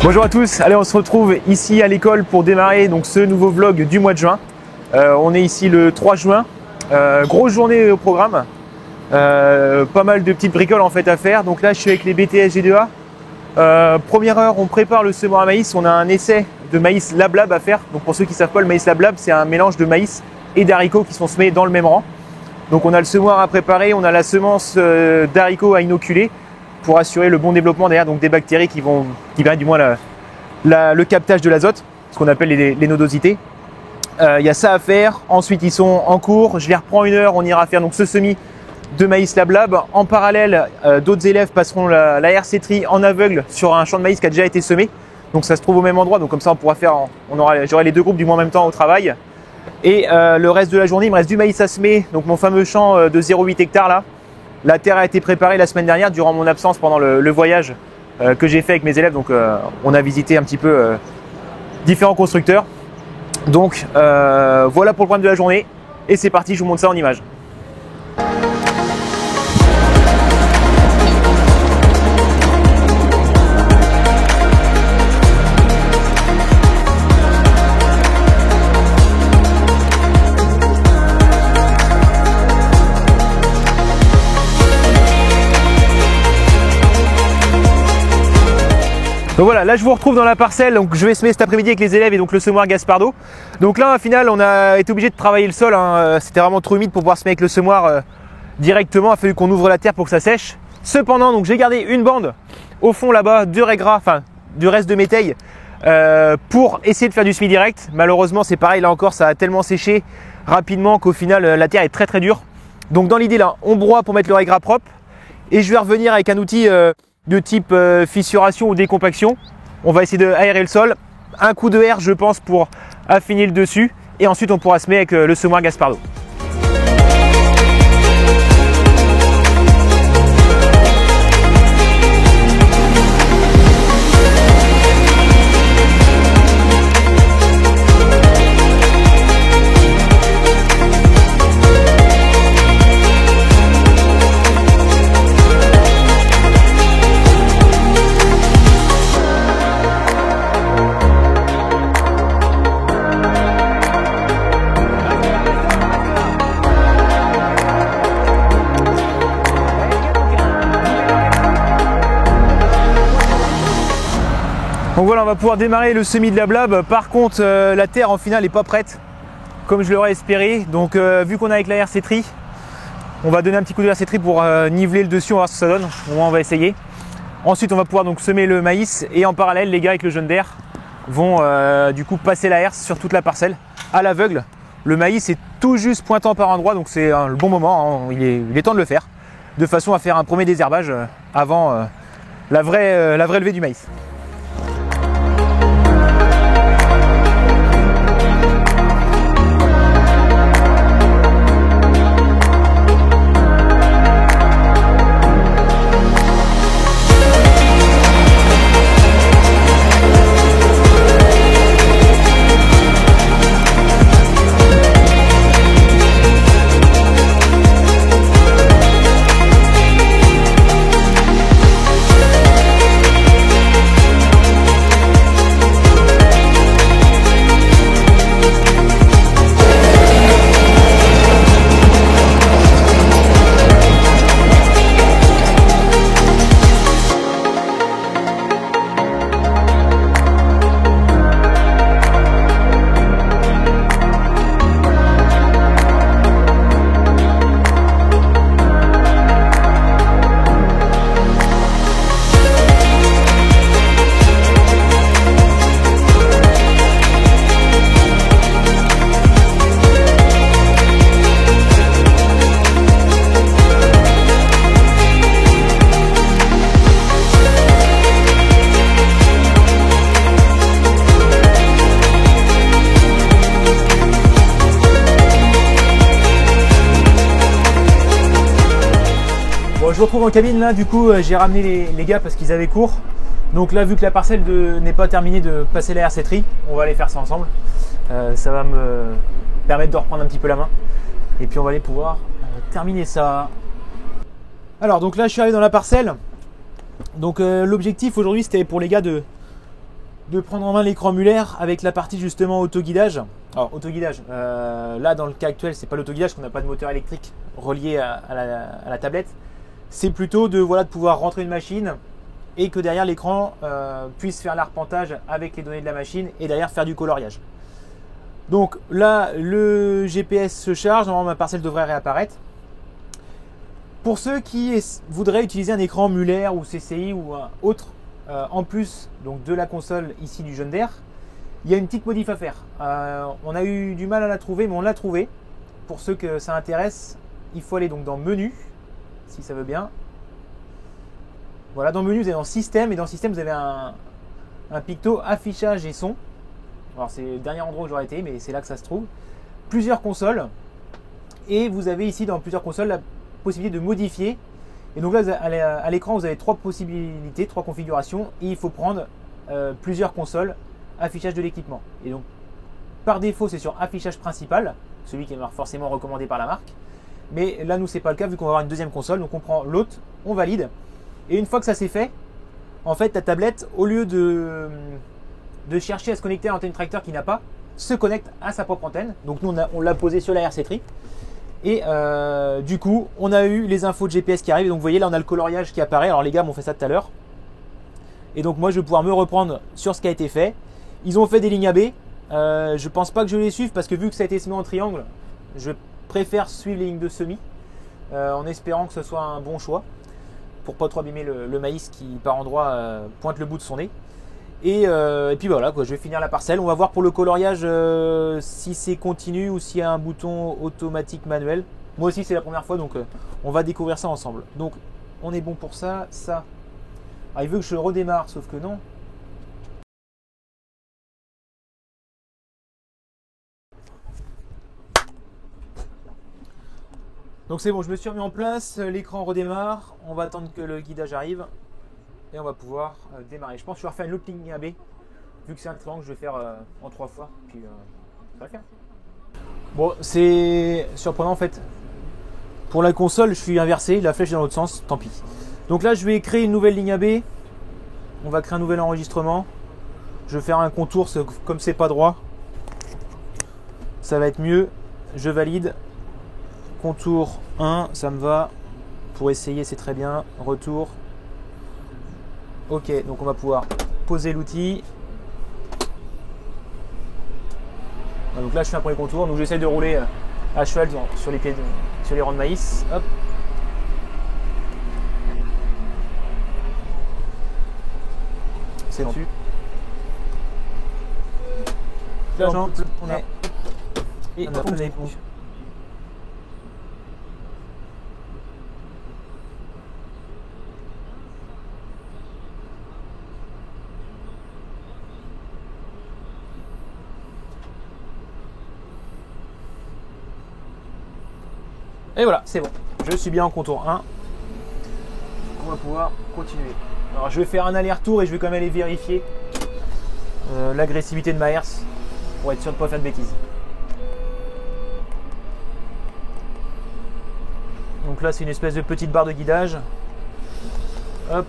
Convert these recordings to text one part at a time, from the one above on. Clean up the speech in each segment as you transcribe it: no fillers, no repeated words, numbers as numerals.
Bonjour à tous, allez on se retrouve ici à l'école pour démarrer donc ce nouveau vlog du mois de juin. On est ici le 3 juin, grosse journée au programme, pas mal de petites bricoles en fait à faire. Donc là je suis avec les BTS G2A. Première heure on prépare le semoir à maïs, on a un essai de maïs Lab Lab à faire. Donc pour ceux qui ne savent pas, le maïs Lab Lab c'est un mélange de maïs et d'haricots qui sont semés dans le même rang. Donc on a le semoir à préparer, on a la semence d'haricots à inoculer pour assurer le bon développement derrière, donc des bactéries qui permettent du moins le captage de l'azote, ce qu'on appelle les nodosités. Il y a ça à faire. Ensuite ils sont en cours, je les reprends une heure, on ira faire donc ce semis de maïs Lab Lab. En parallèle, d'autres élèves passeront la RC Tri en aveugle sur un champ de maïs qui a déjà été semé. Donc ça se trouve au même endroit, donc comme ça on pourra faire, j'aurai les deux groupes du moins en même temps au travail. Et le reste de la journée, il me reste du maïs à semer, donc mon fameux champ de 0,8 hectares là. La terre a été préparée la semaine dernière durant mon absence pendant le voyage que j'ai fait avec mes élèves. Donc on a visité un petit peu différents constructeurs. Donc voilà pour le programme de la journée. Et c'est parti, je vous montre ça en images. Donc voilà, là je vous retrouve dans la parcelle, donc je vais semer cet après-midi avec les élèves et donc le semoir Gaspardo. Donc là au final on a été obligé de travailler le sol, hein. C'était vraiment trop humide pour pouvoir semer avec le semoir directement, il a fallu qu'on ouvre la terre pour que ça sèche. Cependant donc j'ai gardé une bande au fond là-bas de raigra, enfin du reste de métail pour essayer de faire du semis direct. Malheureusement c'est pareil, là encore ça a tellement séché rapidement qu'au final la terre est très dure. Donc dans l'idée là on broie pour mettre le raigra propre et je vais revenir avec un outil de type fissuration ou décompaction. On va essayer d'aérer le sol, un coup de air je pense pour affiner le dessus et ensuite on pourra semer avec le semoir Gaspardo. Donc voilà, on va pouvoir démarrer le semis de Lab Lab. Par contre, la terre en finale n'est pas prête, comme je l'aurais espéré. Donc vu qu'on est avec la RC Tri, on va donner un petit coup de RC Tri pour niveler le dessus, on va voir ce que ça donne. Au moins on va essayer. Ensuite on va pouvoir donc semer le maïs et en parallèle les gars avec le jeune d'air vont du coup passer la herse sur toute la parcelle à l'aveugle. Le maïs est tout juste pointant par endroit, donc c'est le bon moment, hein. Il est temps de le faire, de façon à faire un premier désherbage avant la vraie levée du maïs. Je vous retrouve en cabine là, du coup j'ai ramené les gars parce qu'ils avaient cours. Donc là vu que la parcelle n'est pas terminée de passer la RC Tri, on va aller faire ça ensemble. Ça va me permettre de reprendre un petit peu la main. Et puis on va aller pouvoir terminer ça. Alors donc là je suis arrivé dans la parcelle. Donc l'objectif aujourd'hui c'était pour les gars de de prendre en main l'écran Muller avec la partie justement autoguidage. Alors autoguidage, là dans le cas actuel c'est pas l'autoguidage, qu'on n'a pas de moteur électrique relié à la tablette. C'est plutôt de, voilà, de pouvoir rentrer une machine et que derrière l'écran puisse faire l'arpentage avec les données de la machine et derrière faire du coloriage. Donc là le GPS se charge, normalement ma parcelle devrait réapparaître. Pour ceux qui voudraient utiliser un écran Muller ou CCI ou un autre, en plus donc, de la console ici du Jeune Derre, il y a une petite modif à faire. On a eu du mal à la trouver, mais on l'a trouvée. Pour ceux que ça intéresse, il faut aller donc dans Menu, si ça veut bien. Voilà, dans Menu, vous avez dans Système, et dans Système, vous avez un picto affichage et son. Alors, c'est le dernier endroit où j'aurais été, mais c'est là que ça se trouve. Plusieurs consoles, et vous avez ici dans plusieurs consoles la possibilité de modifier. Et donc là, à l'écran, vous avez 3 possibilités, 3 configurations, et il faut prendre plusieurs consoles, affichage de l'équipement. Et donc, par défaut, c'est sur affichage principal, celui qui est forcément recommandé par la marque. Mais là, nous, c'est pas le cas, vu qu'on va avoir une deuxième console. Donc, on prend l'autre, on valide. Et une fois que ça c'est fait, en fait, ta tablette, au lieu de chercher à se connecter à l'antenne tracteur qui n'a pas, se connecte à sa propre antenne. Donc, nous, on l'a posé sur la RC-Tri. Et du coup, on a eu les infos de GPS qui arrivent. Donc, vous voyez, là, on a le coloriage qui apparaît. Alors, les gars m'ont fait ça tout à l'heure. Et donc, moi, je vais pouvoir me reprendre sur ce qui a été fait. Ils ont fait des lignes AB. Je pense pas que je les suive parce que vu que ça a été semé en triangle, je préfère suivre les lignes de semis en espérant que ce soit un bon choix pour pas trop abîmer le maïs qui par endroits pointe le bout de son nez. Et puis voilà, quoi, je vais finir la parcelle. On va voir pour le coloriage si c'est continu ou s'il y a un bouton automatique manuel. Moi aussi c'est la première fois, donc on va découvrir ça ensemble. Donc on est bon pour ça, ça. Ah, il veut que je redémarre, sauf que non. Donc c'est bon, je me suis remis en place, l'écran redémarre, on va attendre que le guidage arrive et on va pouvoir démarrer. Je pense que je vais refaire une autre ligne AB, vu que c'est un triangle, je vais faire en 3 fois, puis ça va le faire. Bon, c'est surprenant en fait. Pour la console, je suis inversé, la flèche est dans l'autre sens, tant pis. Donc là, je vais créer une nouvelle ligne AB, on va créer un nouvel enregistrement. Je vais faire un contour, comme c'est pas droit, ça va être mieux, je valide. Contour 1, ça me va. Pour essayer, c'est très bien. Retour. Ok, donc on va pouvoir poser l'outil. Donc là, je fais un premier contour. Donc j'essaie de rouler à cheval sur les pieds, sur les rangs de maïs. Hop. C'est dessus. Là, on a. Et on a et voilà, c'est bon. Je suis bien en contour 1. On va pouvoir continuer. Alors je vais faire un aller-retour et je vais quand même aller vérifier l'agressivité de ma herse pour être sûr de ne pas faire de bêtises. Donc là c'est une espèce de petite barre de guidage. Hop.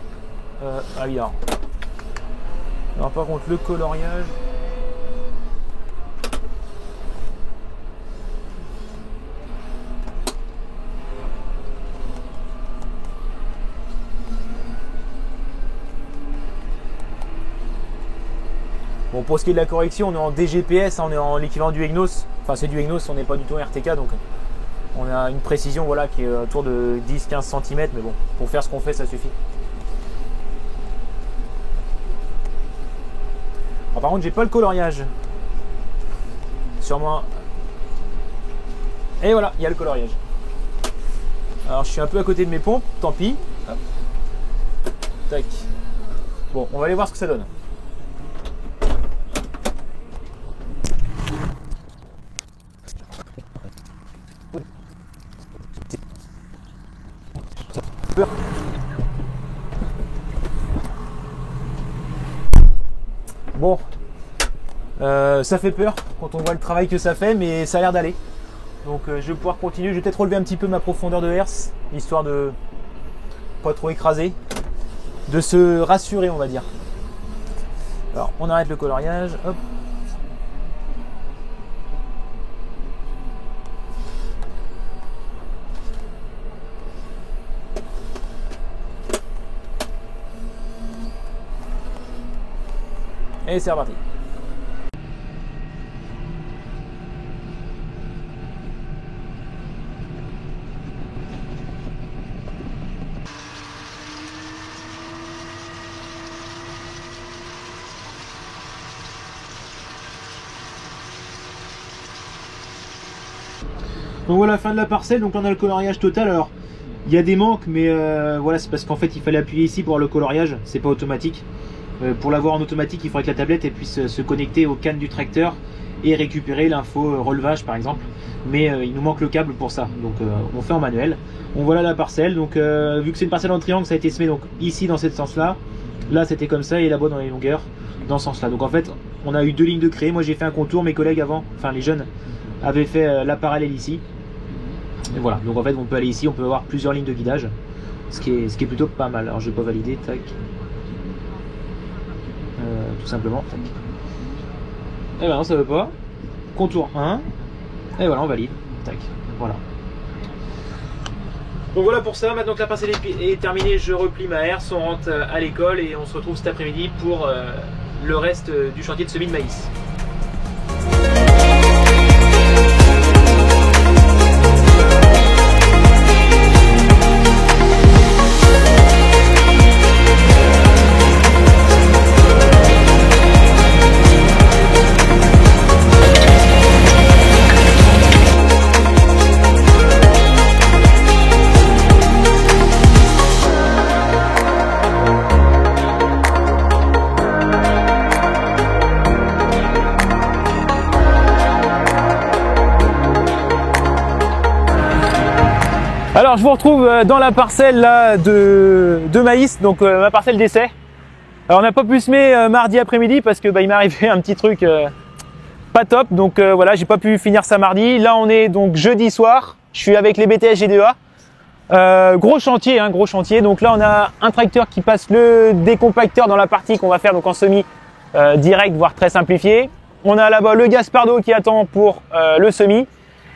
Ah oui, alors par contre le coloriage. Bon, pour ce qui est de la correction, on est en DGPS, on est en l'équivalent du EGNOS. Enfin, c'est du EGNOS, on n'est pas du tout en RTK, donc on a une précision voilà, qui est autour de 10-15 cm, mais bon, pour faire ce qu'on fait, ça suffit. Alors, par contre, j'ai pas le coloriage. Sur moi. Et voilà, il y a le coloriage. Alors, je suis un peu à côté de mes pompes, tant pis. Hop. Tac. Bon, on va aller voir ce que ça donne. Bon, ça fait peur quand on voit le travail que ça fait, mais ça a l'air d'aller. Donc je vais pouvoir continuer. Je vais peut-être relever un petit peu ma profondeur de herse, histoire de pas trop écraser, de se rassurer, on va dire. Alors on arrête le coloriage, hop. Et c'est reparti. Donc voilà, fin de la parcelle, donc là on a le coloriage total. Alors il y a des manques, mais voilà, c'est parce qu'en fait il fallait appuyer ici pour avoir le coloriage, c'est pas automatique. Pour l'avoir en automatique, il faudrait que la tablette elle puisse se connecter aux cannes du tracteur et récupérer l'info relevage par exemple. Mais il nous manque le câble pour ça, donc on fait en manuel. On voit là la parcelle, donc vu que c'est une parcelle en triangle, ça a été semé donc ici dans ce sens-là. Là c'était comme ça et là-bas dans les longueurs, dans ce sens-là. Donc en fait, on a eu 2 lignes de craie. Moi j'ai fait un contour, mes collègues avant, enfin les jeunes, avaient fait la parallèle ici. Et voilà, donc en fait on peut aller ici, on peut avoir plusieurs lignes de guidage, ce qui est plutôt pas mal. Alors je vais pas valider, tac, tout simplement, tac. Et ben non, ça veut pas. Contour 1, et voilà, on valide, tac, voilà. Donc voilà pour ça, maintenant que la parcelle est terminée, je replie ma herse, on rentre à l'école et on se retrouve cet après-midi pour le reste du chantier de semis de maïs. Alors je vous retrouve dans la parcelle là, de maïs, donc ma parcelle d'essai. Alors on n'a pas pu semer mardi après-midi parce que il m'est arrivé un petit truc pas top, donc voilà, j'ai pas pu finir ça mardi. Là on est donc jeudi soir, je suis avec les BTS G2A. Gros chantier, hein, gros chantier. Donc là on a un tracteur qui passe le décompacteur dans la partie qu'on va faire donc en semi direct, voire très simplifié. On a là-bas le Gaspardo qui attend pour le semi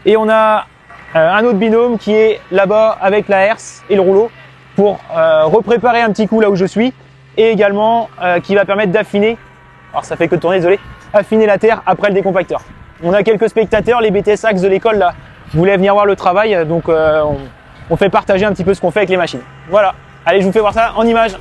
et on a un autre binôme qui est là-bas avec la herse et le rouleau pour repréparer un petit coup là où je suis et également qui va permettre d'affiner, alors ça fait que tourner, désolé, affiner la terre après le décompacteur. On a quelques spectateurs, les BTS Axe de l'école là voulaient venir voir le travail, donc on fait partager un petit peu ce qu'on fait avec les machines. Voilà, allez je vous fais voir ça en images.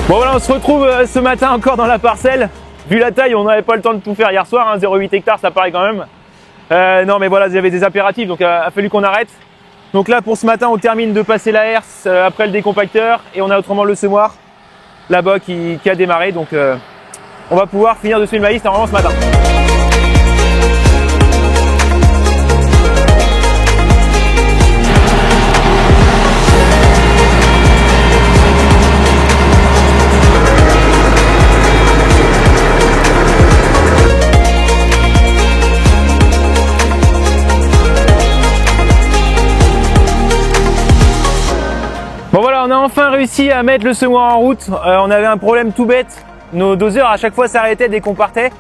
Bon voilà, on se retrouve ce matin encore dans la parcelle. Vu la taille, on n'avait pas le temps de tout faire hier soir, hein, 0,8 hectares ça paraît quand même. Non mais voilà, il y avait des impératifs, donc il a fallu qu'on arrête. Donc là pour ce matin, on termine de passer la herse après le décompacteur et on a autrement le semoir là-bas qui a démarré. Donc on va pouvoir finir de semer le maïs normalement ce matin. Bon voilà, on a enfin réussi à mettre le semoir en route. On avait un problème tout bête. Nos doseurs à chaque fois s'arrêtaient dès qu'on partait.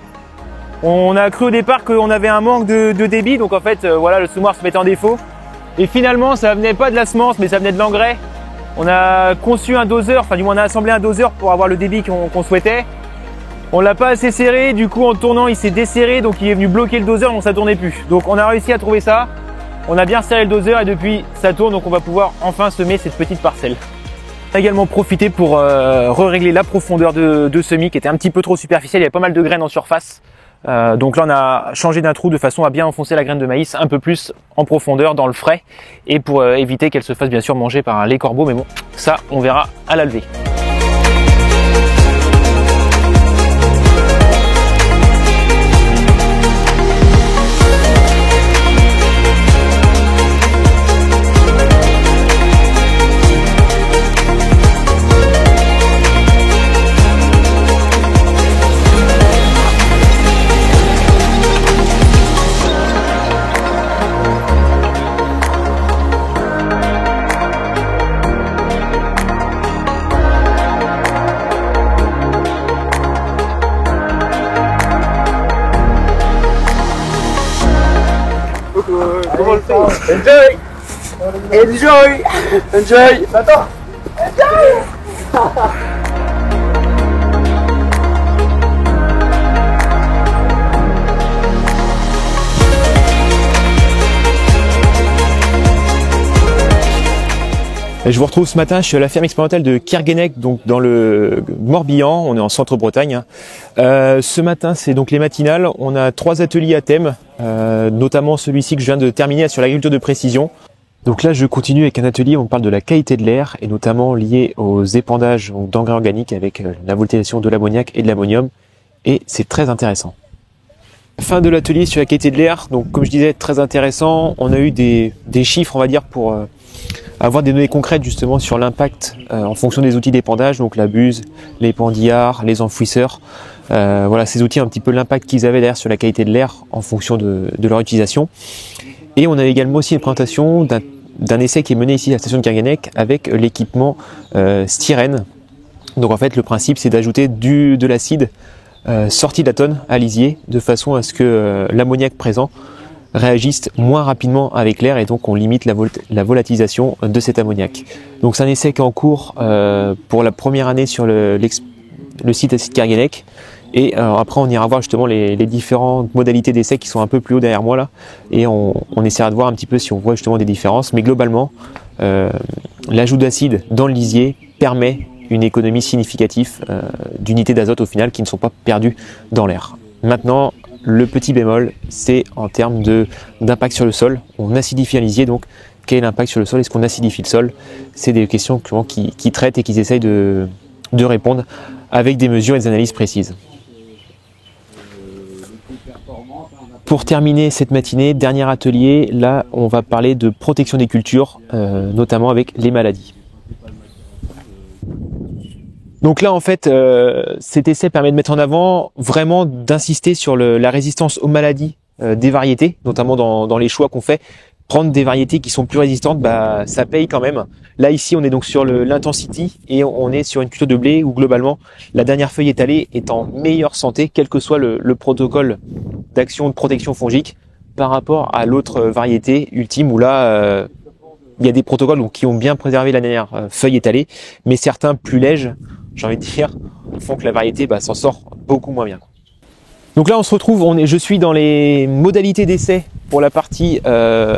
On a cru au départ qu'on avait un manque de débit, donc en fait voilà, le semoir se mettait en défaut. Et finalement ça venait pas de la semence mais ça venait de l'engrais. On a conçu un doseur, enfin du moins on a assemblé un doseur pour avoir le débit qu'on souhaitait. On l'a pas assez serré, du coup en tournant il s'est desserré, donc il est venu bloquer le doseur, donc ça tournait plus. Donc on a réussi à trouver ça. On a bien serré le doseur et depuis ça tourne, donc on va pouvoir enfin semer cette petite parcelle. On a également profité pour régler la profondeur de semis qui était un petit peu trop superficielle, il y avait pas mal de graines en surface. Donc là on a changé d'un trou de façon à bien enfoncer la graine de maïs un peu plus en profondeur dans le frais et pour éviter qu'elle se fasse bien sûr manger par les corbeaux, mais bon ça on verra à la levée. Enjoy! Enjoy! Enjoy! Attends! Et je vous retrouve ce matin, je suis à la ferme expérimentale de Kerguenec, donc dans le Morbihan, on est en centre-Bretagne. Ce matin, c'est donc les matinales, on a 3 ateliers à thème, notamment celui-ci que je viens de terminer sur l'agriculture de précision. Donc là, je continue avec un atelier où on parle de la qualité de l'air, et notamment lié aux épandages d'engrais organiques avec la volatilisation de l'ammoniac et de l'ammonium, et c'est très intéressant. Fin de l'atelier sur la qualité de l'air, donc comme je disais, très intéressant, on a eu des chiffres, on va dire, pour avoir des données concrètes justement sur l'impact en fonction des outils d'épandage, donc la buse, les pendillards, les enfouisseurs. Voilà, ces outils, un petit peu l'impact qu'ils avaient derrière sur la qualité de l'air en fonction de leur utilisation. Et on a également aussi une présentation d'un essai qui est mené ici à la station de Kerguenec avec l'équipement styrène. Donc en fait, le principe, c'est d'ajouter de l'acide sorti de la tonne à lisier de façon à ce que l'ammoniac présent réagissent moins rapidement avec l'air et donc on limite la volatilisation de cet ammoniac. Donc c'est un essai qui est en cours pour la première année sur le site Kerguenec et après on ira voir justement les différentes modalités d'essai qui sont un peu plus haut derrière moi là et on essaiera de voir un petit peu si on voit justement des différences, mais globalement l'ajout d'acide dans le lisier permet une économie significative d'unités d'azote au final qui ne sont pas perdues dans l'air. Maintenant, le petit bémol, c'est en termes d'impact sur le sol. On acidifie un lisier, donc quel est l'impact sur le sol? Est-ce qu'on acidifie le sol? C'est des questions qui traitent et qu'ils essayent de répondre avec des mesures et des analyses précises. Pour terminer cette matinée, dernier atelier, là on va parler de protection des cultures, notamment avec les maladies. Donc là, en fait, cet essai permet de mettre en avant, vraiment d'insister sur la résistance aux maladies des variétés, notamment dans les choix qu'on fait. Prendre des variétés qui sont plus résistantes, bah, ça paye quand même. Là, ici, on est donc sur l'intensity et on est sur une culture de blé où globalement, la dernière feuille étalée est en meilleure santé, quel que soit le protocole d'action de protection fongique par rapport à l'autre variété ultime où là, il y a des protocoles donc, qui ont bien préservé la dernière feuille étalée, mais certains plus lèges, j'ai envie de dire, font que la variété s'en sort beaucoup moins bien. Donc là on se retrouve, je suis dans les modalités d'essai pour la partie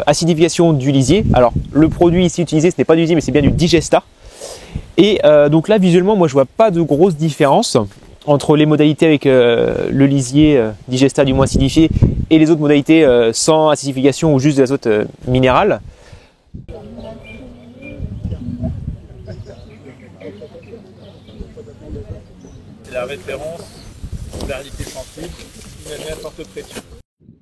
acidification du lisier. Alors le produit ici utilisé, ce n'est pas du lisier mais c'est bien du Digesta. Et donc là visuellement moi je vois pas de grosse différence entre les modalités avec le lisier Digesta du moins acidifié et les autres modalités sans acidification ou juste de l'azote minéral. C'est la référence variété sensible, une à forte pression.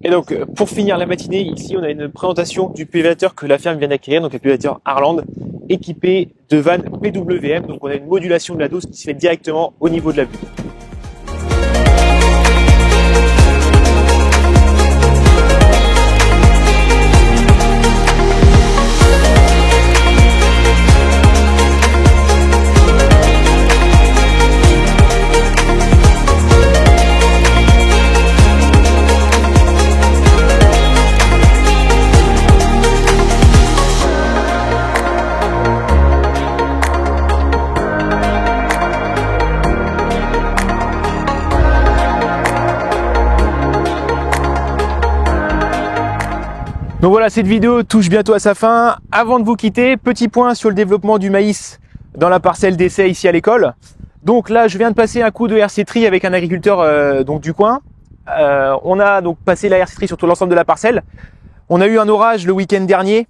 Et donc pour finir la matinée, ici on a une présentation du pulvérisateur que la ferme vient d'acquérir, donc le pulvérisateur Harland, équipé de vannes PWM, donc on a une modulation de la dose qui se fait directement au niveau de la bulle. Donc voilà, cette vidéo touche bientôt à sa fin. Avant de vous quitter, petit point sur le développement du maïs dans la parcelle d'essai ici à l'école. Donc là, je viens de passer un coup de RC tri avec un agriculteur donc du coin. On a donc passé la RC tri sur tout l'ensemble de la parcelle. On a eu un orage le week-end dernier.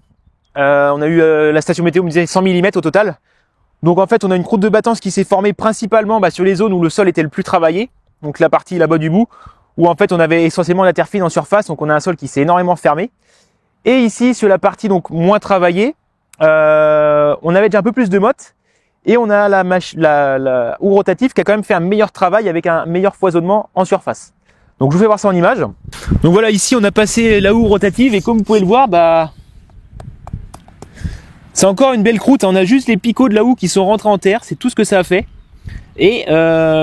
On a eu la station météo me disait 100 mm au total. Donc en fait, on a une croûte de battance qui s'est formée principalement sur les zones où le sol était le plus travaillé. Donc la partie là-bas du bout, où en fait on avait essentiellement de la terre fine en surface. Donc on a un sol qui s'est énormément fermé. Et ici, sur la partie donc moins travaillée, on avait déjà un peu plus de motte. Et on a la houe rotative qui a quand même fait un meilleur travail avec un meilleur foisonnement en surface. Donc je vous fais voir ça en image. Donc voilà, ici on a passé la houe rotative et comme vous pouvez le voir, c'est encore une belle croûte. On a juste les picots de la houe qui sont rentrés en terre, c'est tout ce que ça a fait. Et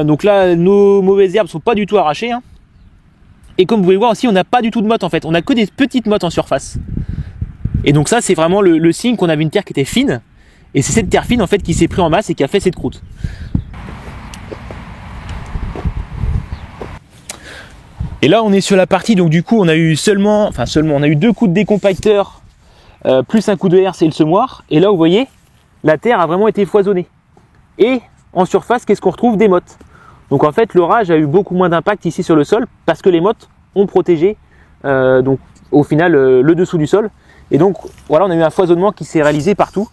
donc là, nos mauvaises herbes sont pas du tout arrachées. Hein. Et comme vous pouvez le voir aussi, on n'a pas du tout de motte en fait. On a que des petites mottes en surface. Et donc ça, c'est vraiment le signe qu'on avait une terre qui était fine. Et c'est cette terre fine en fait qui s'est pris en masse et qui a fait cette croûte. Et là on est sur la partie, donc du coup on a eu on a eu 2 coups de décompacteur plus un coup de herse et le semoir. Et là vous voyez, la terre a vraiment été foisonnée. Et en surface, qu'est-ce qu'on retrouve? Des mottes. Donc en fait l'orage a eu beaucoup moins d'impact ici sur le sol parce que les mottes ont protégé donc au final le dessous du sol. Et donc voilà, on a eu un foisonnement qui s'est réalisé partout.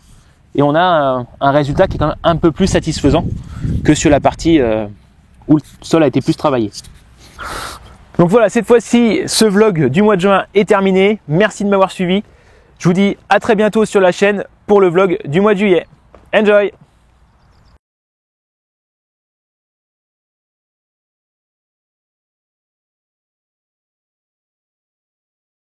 Et on a un résultat qui est quand même un peu plus satisfaisant que sur la partie où le sol a été plus travaillé. Donc voilà, cette fois-ci, ce vlog du mois de juin est terminé. Merci de m'avoir suivi. Je vous dis à très bientôt sur la chaîne pour le vlog du mois de juillet. Enjoy!